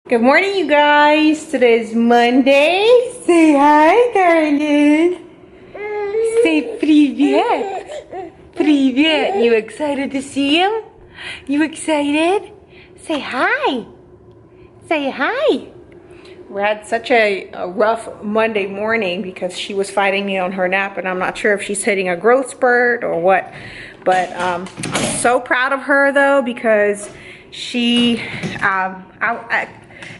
Good morning, you guys. Today's Monday. Say hi, darling. Say привет. Привет. You excited to see him? You excited? Say hi. Say hi. We had such a rough Monday morning because she was fighting me on her nap, and I'm not sure if she's hitting a growth spurt or what. But I'm so proud of her though, because she,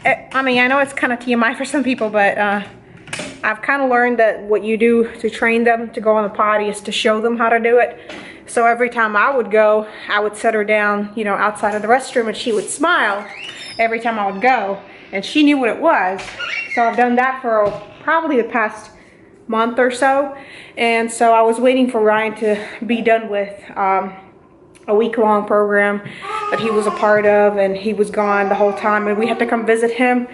I mean, I know it's kind of TMI for some people, but I've kind of learned that what you do to train them to go on the potty is to show them how to do it. So every time I would go, I would set her down, you know, outside of the restroom, and she would smile every time I would go, and she knew what it was. So I've done that for probably the past month or so. And so I was waiting for Ryan to be done with a week-long program that he was a part of, and he was gone the whole time, and we had to come visit him.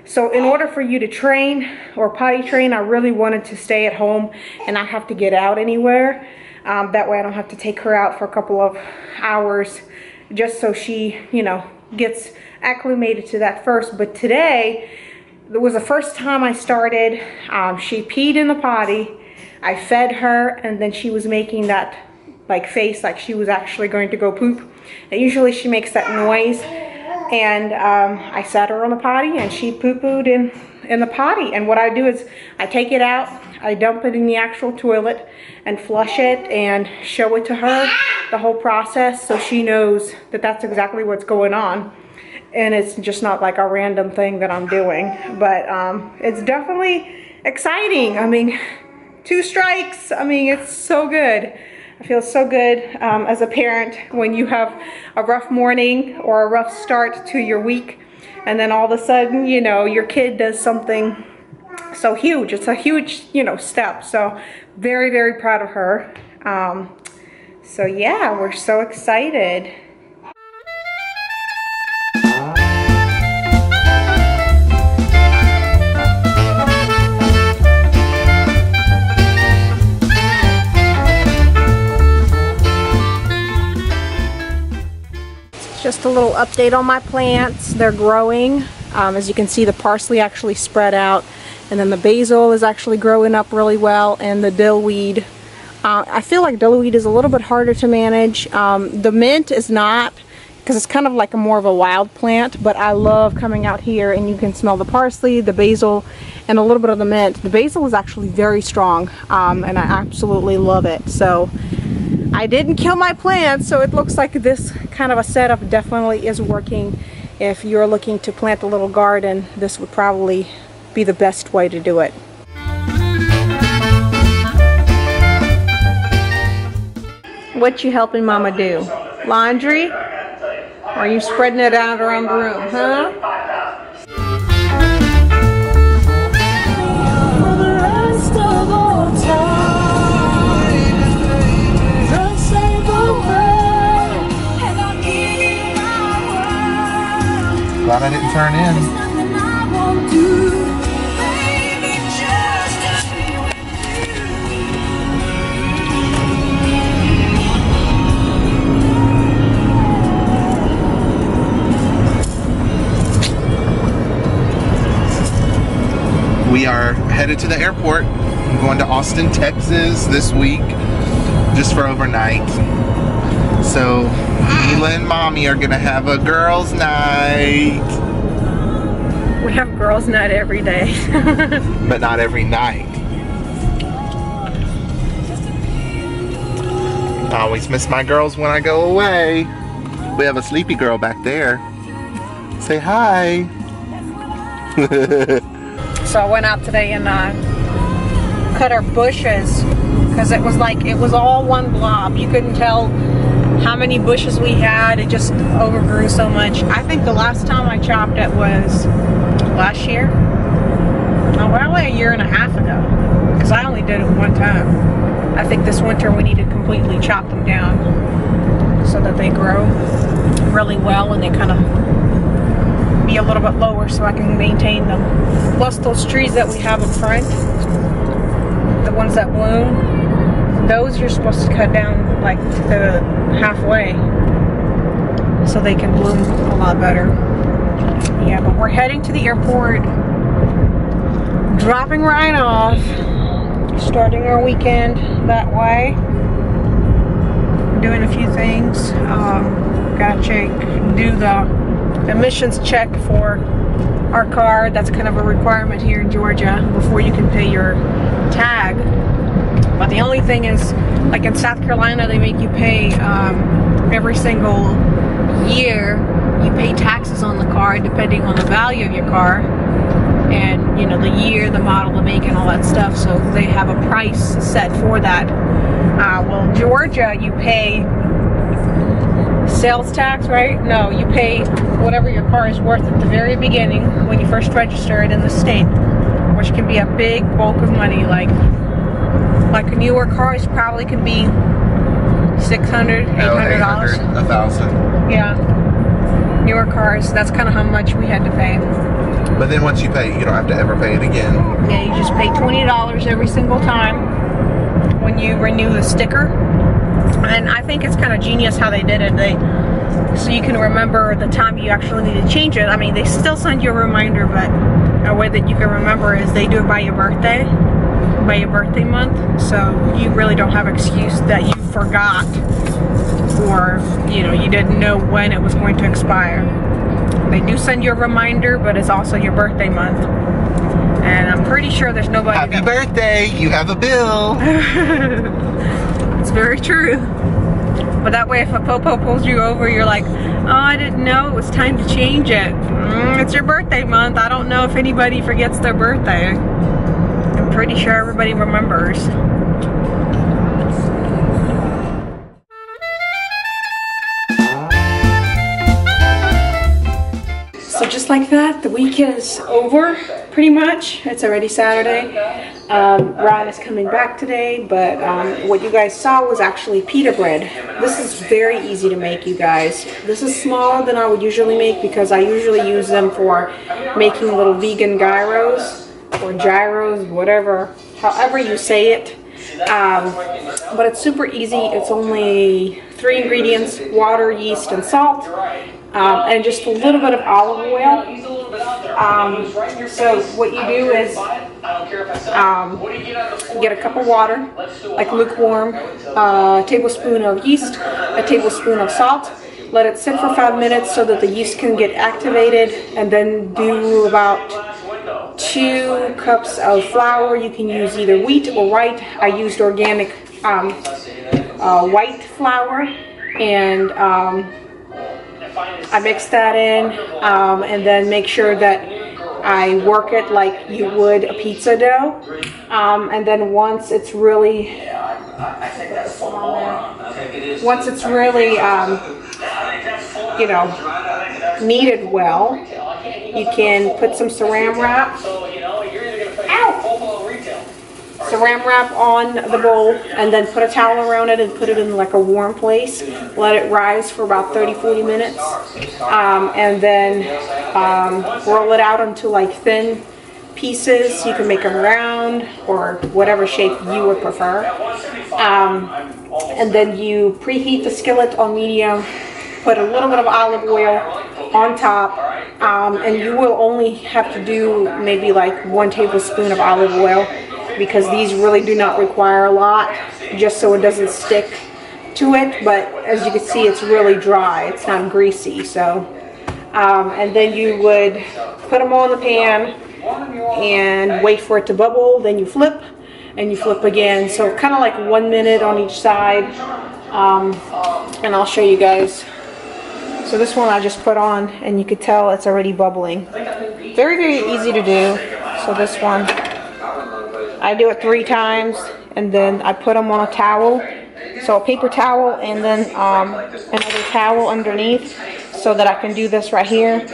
So in order for you to train or potty train, I really wanted to stay at home and not have to get out anywhere. That way I don't have to take her out for a couple of hours, just so she, you know, gets acclimated to that first. But today, it was the first time I started. She peed in the potty, I fed her, and then she was making that like face like she was actually going to go poop. And usually she makes that noise. And I sat her on the potty, and she poo-pooed in the potty. And what I do is I take it out, I dump it in the actual toilet and flush it and show it to her, the whole process, so she knows that that's exactly what's going on. And it's just not like a random thing that I'm doing. But it's definitely exciting. I mean, 2 strikes, I mean, it's so good. I feel so good as a parent when you have a rough morning or a rough start to your week, and then all of a sudden, you know, your kid does something so huge. It's a huge, you know, step. So very, very proud of her. So yeah, we're so excited. Just a little update on my plants. They're growing. As you can see, the parsley actually spread out, and then the basil is actually growing up really well, and the dillweed. I feel like dillweed is a little bit harder to manage. The mint is not, because it's kind of like more of a wild plant, but I love coming out here and you can smell the parsley, the basil, and a little bit of the mint. The basil is actually very strong, and I absolutely love it. So I didn't kill my plants, so it looks like this kind of a setup definitely is working. If you're looking to plant a little garden, this would probably be the best way to do it. What you helping Mama do? Laundry? Or are you spreading it out around the room, huh? Glad I didn't turn in. We are headed to the airport. I'm going to Austin, Texas this week, just for overnight. So Mila and Mommy are gonna have a girls' night. We have girls' night every day. But not every night. I always miss my girls when I go away. We have a sleepy girl back there. Say hi. So I went out today and cut our bushes, because it was all one blob. You couldn't tell how many bushes we had. It just overgrew so much. I think the last time I chopped it was last year. Oh, probably a year and a half ago, because I only did it one time. I think this winter we need to completely chop them down so that they grow really well and they kind of be a little bit lower so I can maintain them. Plus those trees that we have in front, the ones that bloom, those you're supposed to cut down like to halfway so they can bloom a lot better. Yeah, but we're heading to the airport, dropping Ryan off, starting our weekend that way. Doing a few things. Gotta do the emissions check for our car. That's kind of a requirement here in Georgia before you can pay your tag. But the only thing is, like in South Carolina, they make you pay every single year. You pay taxes on the car depending on the value of your car, and you know, the year, the model, the make, and all that stuff. So they have a price set for that. Well, Georgia, you pay sales tax, right? No, you pay whatever your car is worth at the very beginning when you first register it in the state, which can be a big bulk of money. Like a newer car is probably could be $600, $800, $1,000. Yeah, newer cars. That's kind of how much we had to pay. But then once you pay, you don't have to ever pay it again. Yeah, you just pay $20 every single time when you renew the sticker. And I think it's kind of genius how they did it. So you can remember the time you actually need to change it. I mean, they still send you a reminder, but a way that you can remember is they do it by your birthday month. So you really don't have excuse that you forgot, or you know, you didn't know when it was going to expire. They do send you a reminder, but it's also your birthday month. And I'm pretty sure there's nobody. Happy birthday! You have a bill. It's very true. But that way, if a popo pulls you over, you're like, oh, I didn't know it was time to change it. It's your birthday month. I don't know if anybody forgets their birthday. I'm pretty sure everybody remembers. So just like that, the week is over, pretty much. It's already Saturday. Ryan is coming back today, but what you guys saw was actually pita bread. This is very easy to make, you guys. This is smaller than I would usually make because I usually use them for making little vegan gyros or gyros, whatever, however you say it. But it's super easy. It's only 3 ingredients: water, yeast, and salt. And just a little bit of olive oil. So what you do is get a cup of water, like lukewarm, a tablespoon of yeast, a tablespoon of salt. Let it sit for 5 minutes so that the yeast can get activated, and then do about 2 cups of flour. You can use either wheat or white. I used organic white flour, and I mix that in, and then make sure that I work it like you would a pizza dough. And then once it's really, you know, kneaded well, you can put some saran wrap. Saran wrap on the bowl, and then put a towel around it and put it in like a warm place. Let it rise for about 30-40 minutes, and then roll it out into like thin pieces. You can make them round or whatever shape you would prefer. And then you preheat the skillet on medium, put a little bit of olive oil on top, and you will only have to do maybe like 1 tablespoon of olive oil, because these really do not require a lot, just so it doesn't stick to it. But as you can see, it's really dry, it's not greasy. So and then you would put them on the pan and wait for it to bubble. Then you flip, and you flip again, so kind of like 1 minute on each side. And I'll show you guys. So this one I just put on, and you could tell it's already bubbling. Very, very easy to do. So this one, I do it 3 times, and then I put them on a towel. So a paper towel, and then another towel underneath, so that I can do this right here.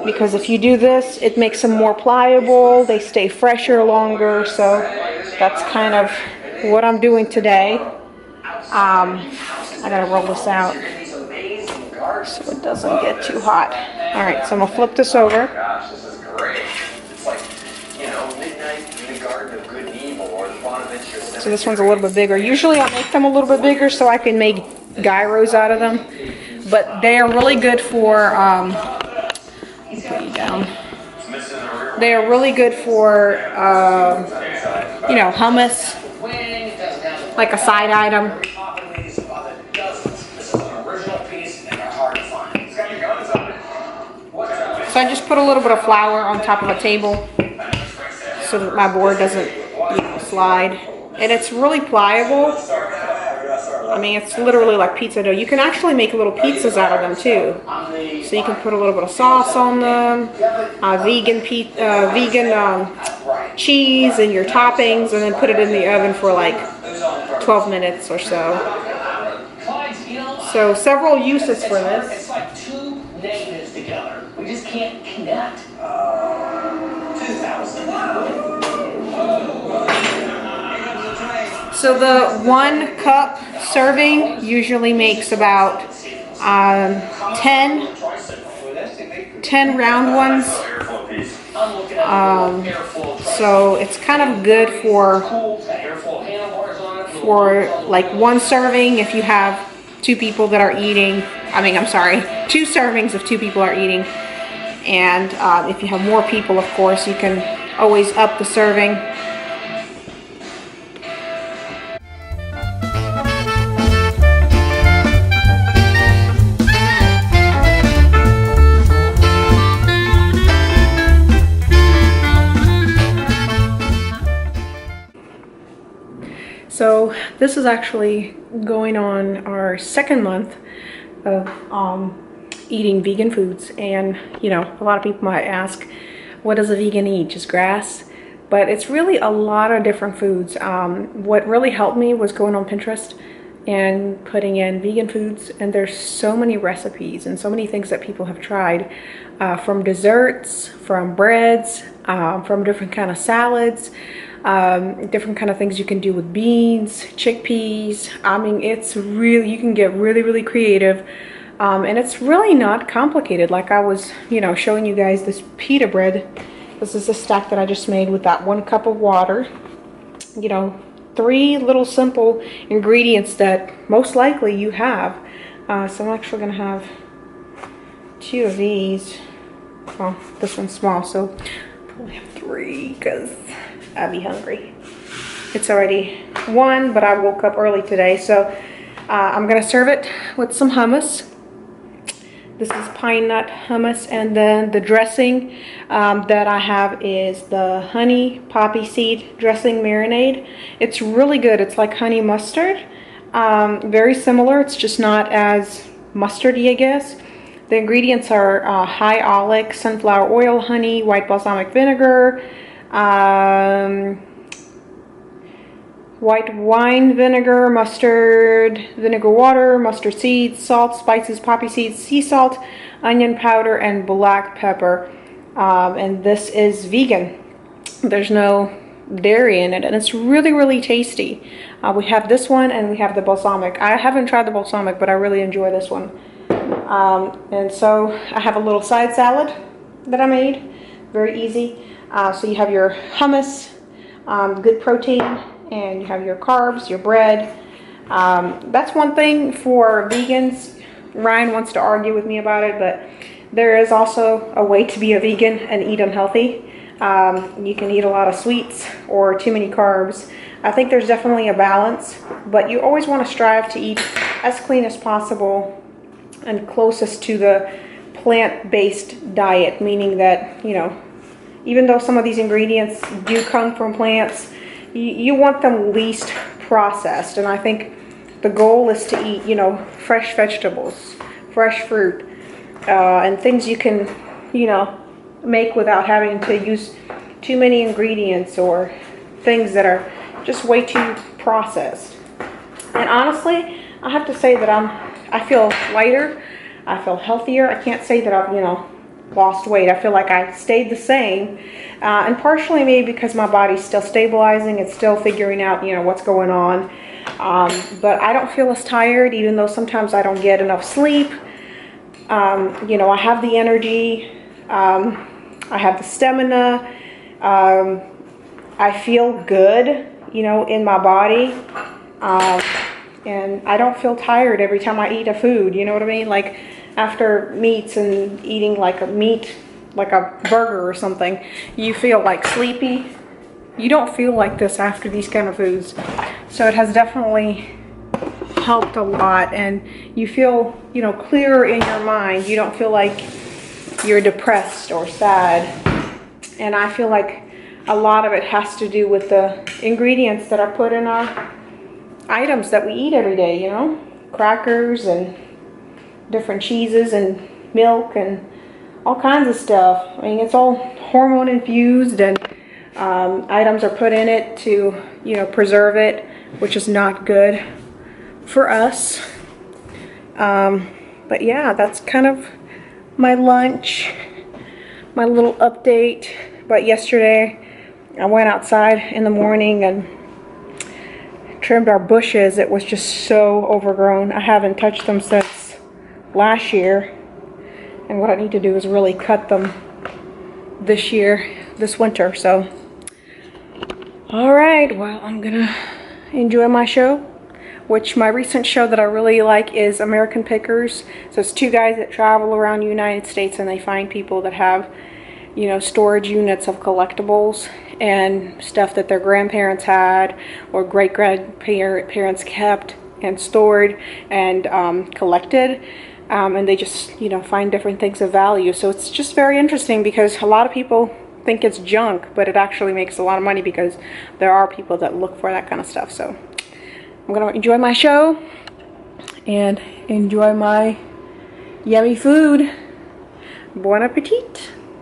Because if you do this, it makes them more pliable. They stay fresher longer. So that's kind of what I'm doing today. I gotta roll this out so it doesn't get too hot. All right, so I'm gonna flip this over. So this one's a little bit bigger. Usually I make them a little bit bigger so I can make gyros out of them. But they are really good for, put down. They are really good for, you know, hummus, like a side item. So I just put a little bit of flour on top of a table so that my board doesn't, you know, slide. And it's really pliable. I mean, it's literally like pizza dough. You can actually make little pizzas out of them too. So you can put a little bit of sauce on them, vegan cheese and your toppings, and then put it in the oven for like 12 minutes or so. So several uses for this. It's like two negatives together. We just can't connect. 2,000. So the 1 cup serving usually makes about 10 round ones. So it's kind of good for like 1 serving if you have 2 people that are eating. I mean, I'm sorry, 2 servings if 2 people are eating. And if you have more people, of course, you can always up the serving. So this is actually going on our 2nd month of eating vegan foods. And you know, a lot of people might ask, what does a vegan eat? Just grass? But it's really a lot of different foods. What really helped me was going on Pinterest and putting in vegan foods, and there's so many recipes and so many things that people have tried, from desserts, from breads, from different kind of salads, different kind of things you can do with beans, chickpeas. I mean, it's really, you can get really, really creative. And it's really not complicated. Like I was, you know, showing you guys this pita bread. This is the stack that I just made with that 1 cup of water. You know, 3 little simple ingredients that most likely you have. So I'm actually gonna have 2 of these. Well, this one's small, so probably have 3 because I'll be hungry. It's already 1, but I woke up early today, so I'm gonna serve it with some hummus. This is pine nut hummus, and then the dressing that I have is the honey poppy seed dressing marinade. It's really good. It's like honey mustard, very similar. It's just not as mustardy, I guess. The ingredients are high oleic, sunflower oil, honey, white balsamic vinegar, white wine vinegar, mustard, vinegar water, mustard seeds, salt, spices, poppy seeds, sea salt, onion powder, and black pepper. And this is vegan. There's no dairy in it, and it's really, really tasty. We have this one, and we have the balsamic. I haven't tried the balsamic, but I really enjoy this one. And so I have a little side salad that I made. Very easy. So you have your hummus, good protein, and you have your carbs, your bread. That's one thing for vegans. Ryan wants to argue with me about it, but there is also a way to be a vegan and eat unhealthy. You can eat a lot of sweets or too many carbs. I think there's definitely a balance, but you always want to strive to eat as clean as possible and closest to the plant-based diet, meaning that, you know, even though some of these ingredients do come from plants, you want them least processed. And I think the goal is to eat, you know, fresh vegetables, fresh fruit, and things you can, you know, make without having to use too many ingredients or things that are just way too processed. And honestly, I have to say that I feel lighter, I feel healthier. I can't say that I've, you know, lost weight. I feel like I stayed the same, and partially maybe because my body's still stabilizing. It's still figuring out, you know, what's going on. But I don't feel as tired, even though sometimes I don't get enough sleep. You know, I have the energy. I have the stamina. I feel good, you know, in my body. And I don't feel tired every time I eat a food, you know what I mean? Like after meats and eating like a meat like a burger or something, you feel like sleepy. You don't feel like this after these kind of foods. So it has definitely helped a lot, and you feel, you know, clearer in your mind. You don't feel like you're depressed or sad. And I feel like a lot of it has to do with the ingredients that are put in our items that we eat every day, you know, crackers and different cheeses and milk and all kinds of stuff. I mean, it's all hormone infused, and items are put in it to, you know, preserve it, which is not good for us. But yeah, that's kind of my lunch, my little update. But yesterday I went outside in the morning and trimmed our bushes. It was just so overgrown. I haven't touched them since last year, and what I need to do is really cut them this year, this winter. So all right, well, I'm gonna enjoy my show, which my recent show that I really like is American Pickers. So it's two guys that travel around the United States, and they find people that have, you know, storage units of collectibles and stuff that their grandparents had or great-grandparents kept and stored and collected. And they just, you know, find different things of value. So it's just very interesting because a lot of people think it's junk, but it actually makes a lot of money because there are people that look for that kind of stuff. So I'm gonna enjoy my show and enjoy my yummy food. Bon appetit.